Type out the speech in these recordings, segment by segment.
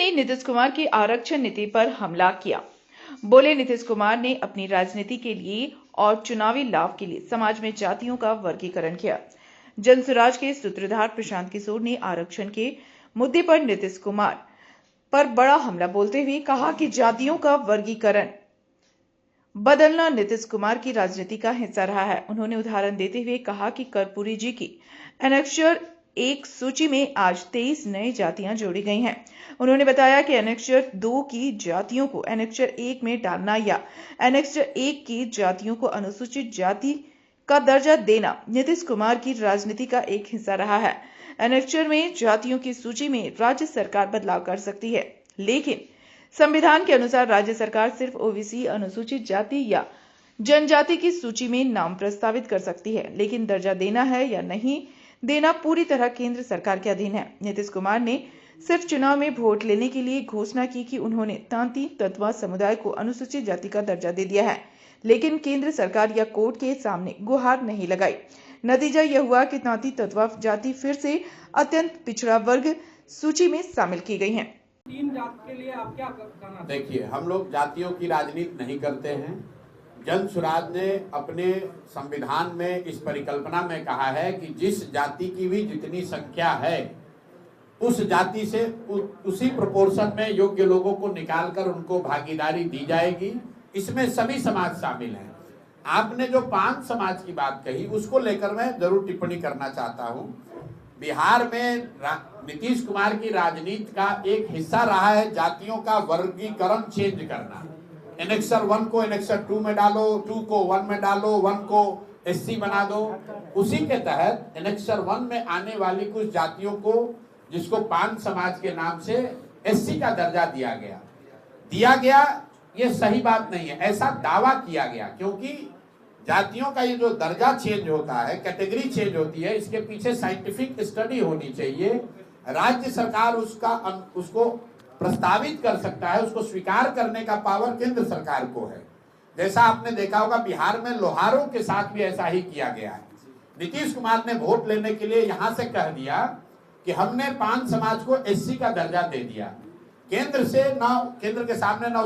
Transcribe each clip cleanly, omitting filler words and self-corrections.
ने नीतीश कुमार की आरक्षण नीति पर हमला किया। बोले नीतीश कुमार ने अपनी राजनीति के लिए और चुनावी लाभ के लिए समाज में जातियों का वर्गीकरण किया। जनसुराज के सूत्रधार प्रशांत किशोर ने आरक्षण के मुद्दे पर नीतीश कुमार पर बड़ा हमला बोलते हुए कहा कि जातियों का वर्गीकरण बदलना नीतीश कुमार की राजनीति का हिस्सा रहा है। उन्होंने उदाहरण देते हुए कहा कि कर्पूरी जी की एनेक्सर 1 सूची में आज 23 नई जातियां जोड़ी गई हैं। उन्होंने बताया कि एनेक्सर 2 की जातियों को एनेक्सर 1 में डालना या एनेक्सर 1 की जातियों को अनुसूचित जाति का दर्जा देना नीतीश कुमार की राजनीति का एक हिस्सा रहा है। एनेक्सर में जातियों की सूची में राज्य सरकार बदलाव कर सकती है, लेकिन संविधान के अनुसार राज्य सरकार सिर्फ ओबीसी, अनुसूचित जाति या जनजाति की सूची में नाम प्रस्तावित कर सकती है, लेकिन दर्जा देना है या नहीं देना पूरी तरह केंद्र सरकार के अधीन है। नीतीश कुमार ने सिर्फ चुनाव में वोट लेने के लिए घोषणा की कि उन्होंने तांती तत्वा समुदाय को अनुसूचित जाति का दर्जा दे दिया है, लेकिन केंद्र सरकार या कोर्ट के सामने गुहार नहीं लगाई। नतीजा यह हुआ कि तांती तत्वा जाति फिर से अत्यंत पिछड़ा वर्ग सूची में शामिल की गई है। 3 जात के लिए आप क्या कहना? देखिए, हम लोग जातियों की राजनीति नहीं करते हैं। जनसुराज ने अपने संविधान में इस परिकल्पना में कहा है कि जिस जाति की भी जितनी संख्या है उस जाति से उसी प्रोपोर्शन में योग्य लोगों को निकालकर उनको भागीदारी दी जाएगी। इसमें सभी समाज शामिल हैं। आपने जो 5 समाज की बात कही उसको लेकर मैं जरूर टिप्पणी करना चाहता हूं। बिहार में नीतीश कुमार की राजनीति का एक हिस्सा रहा है जातियों का वर्गीकरण चेंज करना। एनेक्सर 1 को एनेक्सर 2 में डालो, 2 को 1 में डालो, 1 को एससी बना दो। उसी के तहत एनेक्सर 1 में आने वाली कुछ जातियों को, जिसको 5 समाज के नाम से एससी का दर्जा दिया गया। ये सही बात नहीं है, ऐसा दावा किया गया, क्योंकि जातियों का ये जो दर्जा चेंज होता है, कैटेगरी चेंज होती है, इसके पीछे साइंटिफिक स्टडी होनी चाहिए। राज्य सरकार उसको प्रस्तावित कर सकता है, उसको स्वीकार करने का पावर केंद्र सरकार को है। जैसा आपने देखा होगा बिहार में लोहारों के साथ भी ऐसा ही किया गया है। नीतीश कुमार ने वोट लेने के लिए यहां से कह दिया कि हमने 5 समाज को एससी का दर्जा दे दिया। केंद्र के सामने ना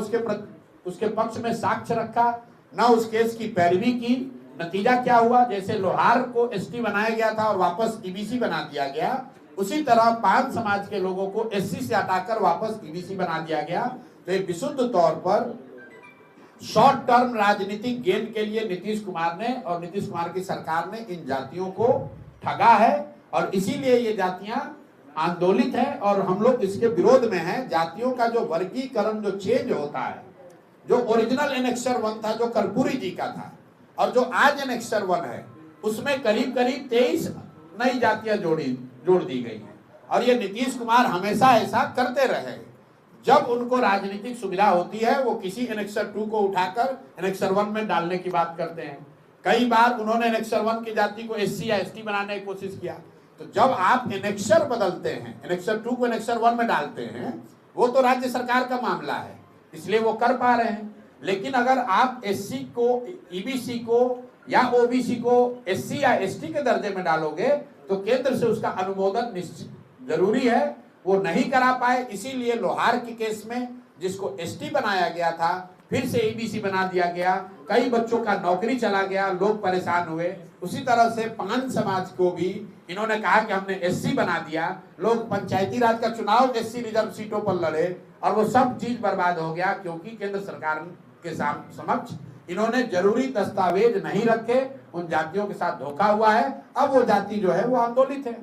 उसके पक्ष में साक्ष्य रखा, ना उस केस की पैरवी की। नतीजा क्या हुआ? जैसे लोहार को एसटी बनाया गया था और वापस ईबीसी बना दिया गया, उसी तरह 5 समाज के लोगों को एससी से हटाकर वापस ईबीसी बना दिया गया। तो एक विशुद्ध तौर पर शॉर्ट टर्म राजनीतिक गेन के लिए नीतीश कुमार ने और नीतीश कुमार की सरकार ने इन जातियों को ठगा है, और इसीलिए ये जातियां आंदोलित है और हम लोग इसके विरोध में हैं। जातियों का जो वर्गीकरण जो चेंज होता है, जो ओरिजिनल एनेक्सर 1 था, जो कर्पूरी जी का था, और जो आज एनेक्सर 1 है, उसमें करीब 23 नई जातियां जोड़ दी गई है। और ये नीतीश कुमार हमेशा ऐसा करते रहे। जब उनको राजनीतिक सुविधा होती है वो किसी एनेक्सर 2 को उठाकर एनेक्सर 1 में डालने की बात करते हैं। कई बार उन्होंने एनेक्सर 1 की जाति को एससी या एसटी बनाने की कोशिश किया। तो जब आप एनेक्सर बदलते हैं, एनेक्सर 2 को एनेक्सर 1 में डालते हैं, वो तो राज्य सरकार का मामला है, इसलिए वो कर पा रहे हैं। लेकिन अगर आप एससी को, ईबीसी को या ओबीसी को एससी या एसटी के दर्जे में डालोगे तो केंद्र से उसका अनुमोदन निश्चित जरूरी है, वो नहीं करा पाए। इसीलिए लोहार के केस में जिसको एसटी बनाया गया था फिर से ईबीसी बना दिया गया, कई बच्चों का नौकरी चला गया, लोग परेशान हुए। उसी तरह से 5 समाज को भी इन्होंने कहा कि हमने एससी बना दिया। लोग पंचायती राज का चुनाव एससी रिजर्व सीटों पर लड़े और वो सब चीज बर्बाद हो गया, क्योंकि केंद्र सरकार के समक्ष इन्होंने जरूरी दस्तावेज नहीं रखे। उन जातियों के साथ धोखा हुआ है। अब वो जाति जो है वो आंदोलित है।